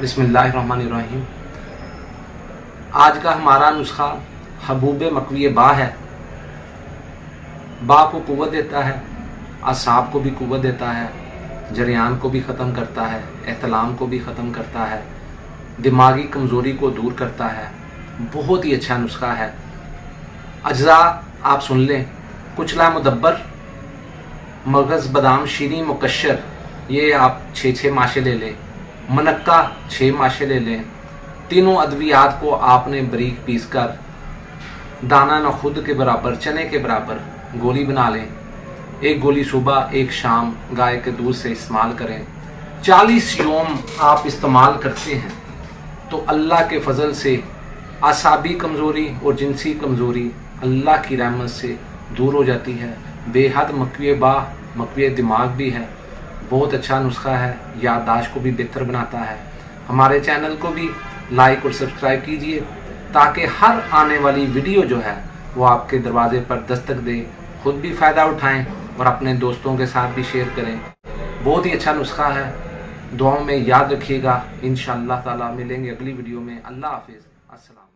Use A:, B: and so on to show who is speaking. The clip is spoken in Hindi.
A: बिस्मिल्लाहिर्रहमानिर्रहीम। आज का हमारा नुस्खा हबूब मकवी बा है। बा को कुव्वत देता है, असाब को भी कुव्वत देता है, जरियान को भी ख़त्म करता है, एहतलाम को भी ख़त्म करता है, दिमागी कमज़ोरी को दूर करता है। बहुत ही अच्छा नुस्खा है। अज्जा आप सुन लें। कुचला मुदब्बर, मगज़ बादाम शीरी मुकश्शर, ये आप 6 माशे ले लें। मनक्का 6 माशे ले लें। तीनों अद्वियात को आपने बारीक पीस कर दाना न खुद के बराबर चने के बराबर गोली बना लें। 1 गोली सुबह 1 शाम गाय के दूध से इस्तेमाल करें। 40 यौम आप इस्तेमाल करते हैं तो अल्लाह के फजल से आसाबी कमज़ोरी और जिनसी कमज़ोरी अल्लाह की रहमत से दूर हो जाती है। बेहद मकवी बा मकवी दिमाग भी है। बहुत अच्छा नुस्खा है, याददाश्त को भी बेहतर बनाता है। हमारे चैनल को भी लाइक और सब्सक्राइब कीजिए ताकि हर आने वाली वीडियो जो है वो आपके दरवाजे पर दस्तक दे। खुद भी फ़ायदा उठाएं और अपने दोस्तों के साथ भी शेयर करें। बहुत ही अच्छा नुस्खा है। दुआओं में याद रखिएगा। इंशाअल्लाह ताला मिलेंगे अगली वीडियो में। अल्लाह हाफिज़। अस्सलाम।